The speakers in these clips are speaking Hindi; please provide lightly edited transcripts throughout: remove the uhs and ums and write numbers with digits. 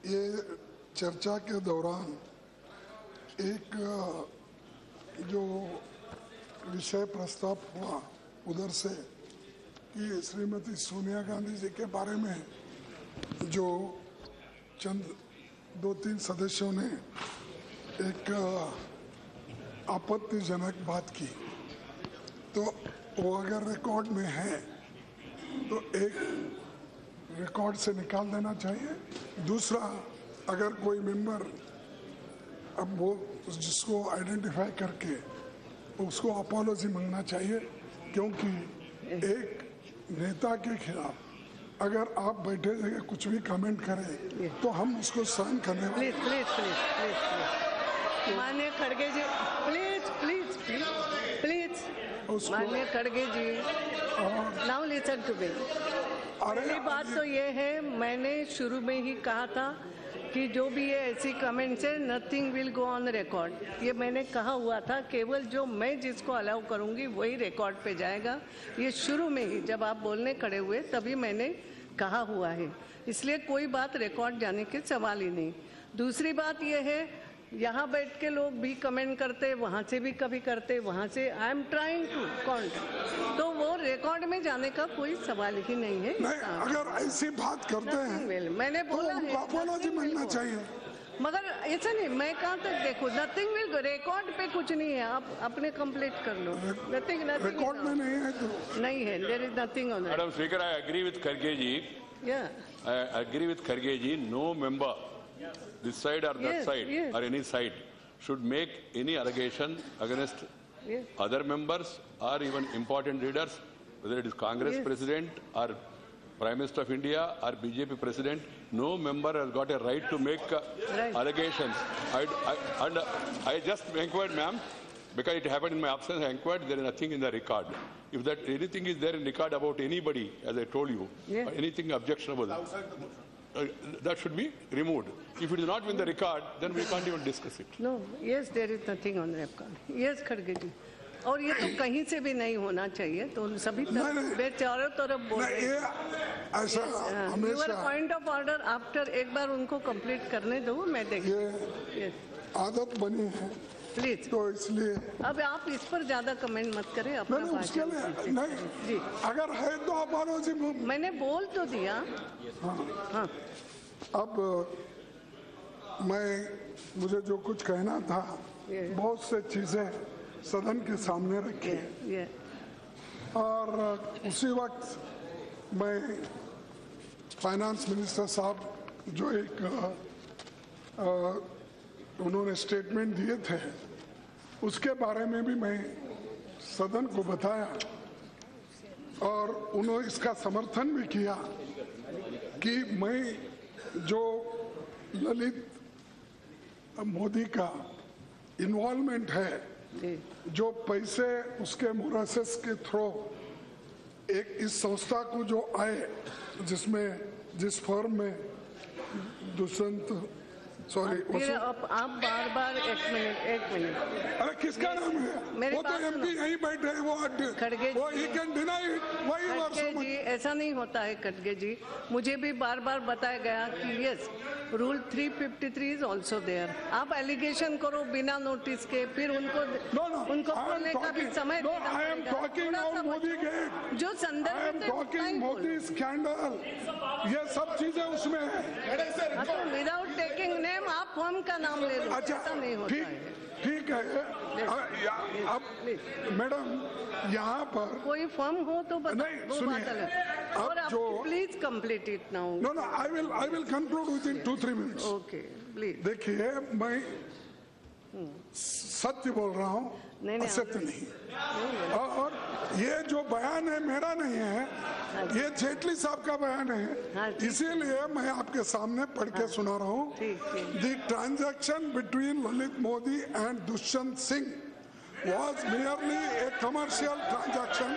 ये चर्चा के दौरान एक जो विषय प्रस्ताव हुआ उधर से कि श्रीमती सोनिया गांधी जी के बारे में जो चंद 2-3 सदस्यों ने एक आपत्तिजनक बात की, तो वो अगर रिकॉर्ड में है तो एक रिकॉर्ड से निकाल देना चाहिए। दूसरा, अगर कोई मेंबर अब वो जिसको आइडेंटिफाई करके उसको अपॉलॉजी मांगना चाहिए, क्योंकि एक नेता के खिलाफ अगर आप बैठे जगह कुछ भी कमेंट करें तो हम उसको सहन करने वाले। प्लीज माननीय खड़गे जी, प्लीज माननीय खड़गे जी, नाउ लिसन टू मी। पहली बात तो ये है, मैंने शुरू में ही कहा था कि जो भी ये ऐसी कमेंट्स है, nothing will go on record. ये मैंने कहा हुआ था, केवल जो मैं जिसको अलाउ करूंगी वही रिकॉर्ड पे जाएगा। ये शुरू में ही जब आप बोलने खड़े हुए तभी मैंने कहा हुआ है, इसलिए कोई बात रिकॉर्ड जाने के सवाल ही नहीं। दूसरी बात ये है, यहाँ बैठ के लोग भी कमेंट करते, वहाँ से भी कभी करते, वहाँ से I am trying to count, तो वो रिकॉर्ड में जाने का कोई सवाल ही नहीं है। नहीं, अगर ऐसी बात करते हैं मैंने बोला तो उनको अपॉलॉजी मांगना चाहिए। मगर ऐसा नहीं, मैं कहाँ तक देखो, नथिंग विल, रिकॉर्ड पे कुछ नहीं है, आप अपने कंप्लीट कर लो। नथिंग रिकॉर्ड में नहीं है तो नहीं है, there is nothing on. Madam speaker, I agree with खड़गे ji. I agree with Kharge ji, no member, this side or that side or any side, should make any allegation against other members or even important leaders, whether it is Congress President or Prime Minister of India or BJP President. No member has got a right to make allegations. And I just inquired, ma'am, because it happened in my absence, I inquired, there is nothing in the record. If that anything is there in record about anybody, as I told you, anything objectionable, that should be removed. If it is not in the record, then we can't even discuss it. No, yes, there is nothing on the record. Yes, खड़गे जी, और ये तो कहीं से भी नहीं होना चाहिए, तो सभी तरफ चारों तरफ बोल रहे हैं। Your point of order after, एक बार उनको कंप्लीट करने दो, मैं देखूँ। आदत बनी है प्लीज, तो इसलिए अब आप इस पर ज्यादा कमेंट मत करें। अपना उसके लिए नहीं जी, अगर है तो अपॉलॉजी मैंने बोल तो दिया। हाँ। अब मुझे जो कुछ कहना था, बहुत से चीजें सदन के सामने रखी और उसी वक्त मैं फाइनेंस मिनिस्टर साहब जो एक उन्होंने स्टेटमेंट दिए थे, उसके बारे में भी मैं सदन को बताया और उन्होंने इसका समर्थन भी किया कि मैं जो ललित मोदी का इन्वॉल्वमेंट है, जो पैसे उसके मोरेसेस के थ्रू एक इस संस्था को जो आए, जिसमें जिस फर्म में दुष्यंत आप बार एक मिनट अरे किसका नाम है? वो तो एमपी यहीं बैठे हैं, वो ही कैन डिनाई इट। खड़गे जी, ऐसा नहीं होता है खड़गे जी, मुझे भी बार बताया गया कि yes, rule 353 is also there. आप एलिगेशन करो बिना नोटिस के, फिर उनको बोलने का भी समय जो संदर्भ मोदी स्कैंडल, ये सब चीजें उसमें है। विदाउट टेकिंग नेम आप फॉर्म का नाम ले लो। अच्छा, ठीक है। अब मैडम यहाँ पर कोई फॉर्म हो तो नहीं, सुनिए, और आप please complete it now. No, I will conclude within 2-3 minutes. Okay, please. देखिए, मैं सत्य बोल रहा हूँ, असत्य नहीं। और ये जो बयान है मेरा नहीं है, ये जेटली साहब का बयान है, इसीलिए मैं आपके सामने पढ़ के सुना रहा हूँ। The transaction between Lalit Modi and Dushyant Singh was merely a commercial transaction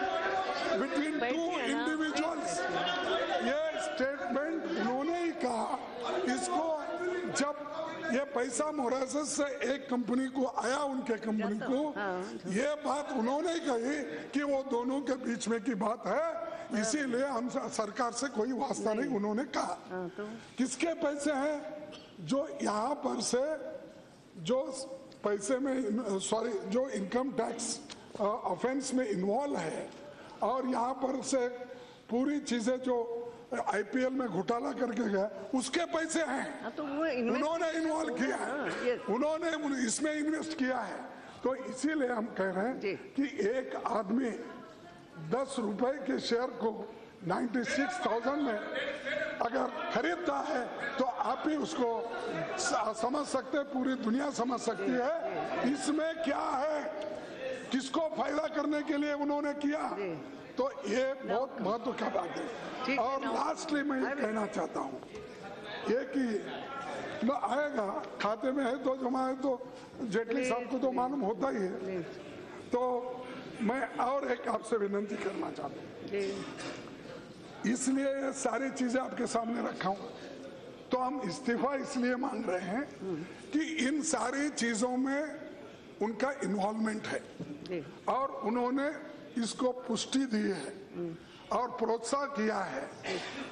between two individuals. ये स्टेटमेंट उन्होंने ही कहा। इसको जब ये पैसा मोरेसेस से एक कंपनी को आया, उनके कंपनी को, ये बात उन्होंने कही कि वो दोनों के बीच में की बात है, इसीलिए हम सरकार से कोई वास्ता नहीं उन्होंने कहा। तो किसके पैसे हैं? जो यहाँ पर से जो पैसे में जो इनकम टैक्स ऑफेंस में इन्वॉल्व है और यहाँ पर से पूरी चीजें जो आईपीएल में घोटाला करके गए उसके पैसे हैं। तो वो उन्होंने इन्वॉल्व किया है, उन्होंने इसमें इन्वेस्ट किया है। तो इसीलिए हम कह रहे हैं कि एक आदमी 10 रुपए के शेयर को 96,000 में अगर खरीदता है तो आप ही उसको समझ सकते, पूरी दुनिया समझ सकती है इसमें क्या है, किसको फायदा करने के लिए उन्होंने किया। तो ये बहुत महत्व का बात है। और लास्टली मैं ये कहना चाहता हूँ ये कि न आएगा खाते में है तो जमा है तो जेटली साहब को तो मालूम होता ही है। तो मैं और एक आपसे विनती करना चाहता हूँ, इसलिए ये सारी चीजें आपके सामने रखा हूँ। तो हम इस्तीफा इसलिए मांग रहे हैं कि इन सारी चीजों में उनका इन्वॉल्वमेंट है और उन्होंने इसको पुष्टि दी है और प्रोत्साहन किया है।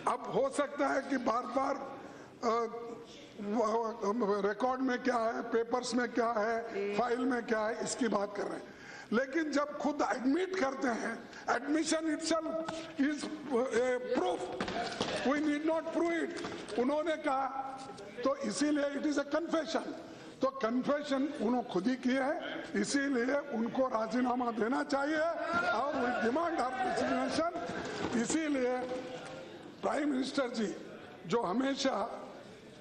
अब हो सकता है कि बार बार रिकॉर्ड में क्या है, पेपर्स में क्या है, फाइल में क्या है, इसकी बात कर रहे हैं। लेकिन जब खुद एडमिट करते हैं, admission itself is proof, we need not prove it, उन्होंने कहा। तो इसीलिए इट इज अ कन्फेशन। तो कन्फेशन उन्होंने खुद ही किया है, इसीलिए उनको राजीनामा देना चाहिए और वी डिमांड ऑफ रेजिग्नेशन। इसीलिए प्राइम मिनिस्टर जी जो हमेशा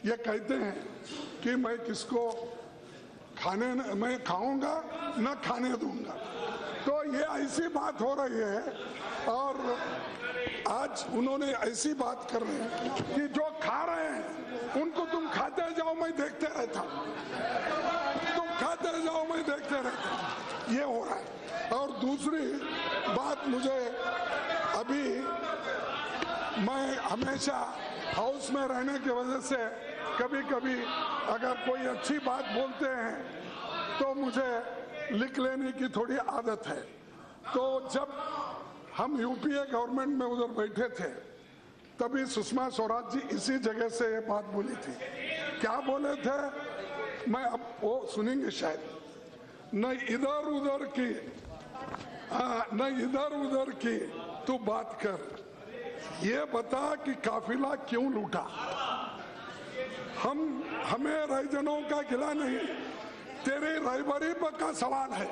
ये कहते हैं कि मैं किसको खाने मैं खाऊंगा न खाने दूंगा, तो ये ऐसी बात हो रही है। और आज उन्होंने ऐसी बात कर रहे हैं कि जो खा रहे हैं उनको तुम खाते जाओ मैं देखते रहता हूं, तुम खाते जाओ मैं देखते रहता हूं, ये हो रहा है। और दूसरी बात, मुझे अभी मैं हमेशा हाउस में रहने की वजह से कभी कभी अगर कोई अच्छी बात बोलते हैं तो मुझे लिख लेने की थोड़ी आदत है। तो जब हम यूपीए गवर्नमेंट में उधर बैठे थे तभी सुषमा स्वराज जी इसी जगह से ये बात बोली थी। क्या बोले थे, मैं अब वो सुनेंगे शायद, न इधर उधर की न इधर उधर की तू बात कर, ये बता कि काफिला क्यों लूटा। हमें रईजनों का गिला नहीं, तेरी रहबरी का सवाल है।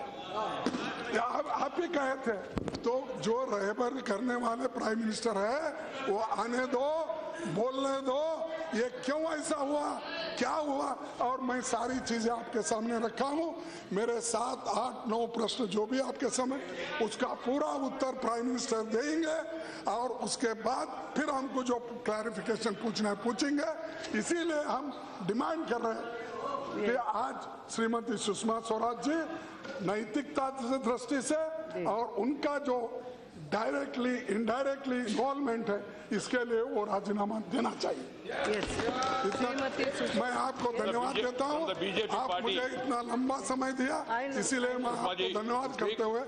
आप ही कहे थे। तो जो रहबर करने वाले प्राइम मिनिस्टर है वो आने दो, बोलने दो, ये क्यों ऐसा हुआ, क्या हुआ। और मैं सारी चीजें आपके सामने रखा हूं। मेरे 7, 8, 9 प्रश्न जो भी आपके समय, उसका पूरा उत्तर प्राइम मिनिस्टर देंगे और उसके बाद फिर हमको जो क्लैरिफिकेशन पूछना है पूछेंगे। इसीलिए हम डिमांड कर रहे हैं कि आज श्रीमती सुषमा स्वराज जी नैतिकता की दृष्टि से और उनका जो डायरेक्टली इनडायरेक्टली इन्वॉल्वमेंट है इसके लिए वो राजीनामा देना चाहिए। इतना मैं आपको धन्यवाद देता हूँ, आप मुझे इतना लंबा समय दिया, इसीलिए मैं आपको धन्यवाद करते हुए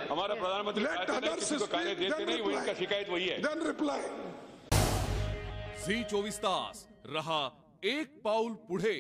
हमारा प्रधानमंत्री उनका शिकायत वही है। झी 24 तास रहा एक पाऊल पुढे।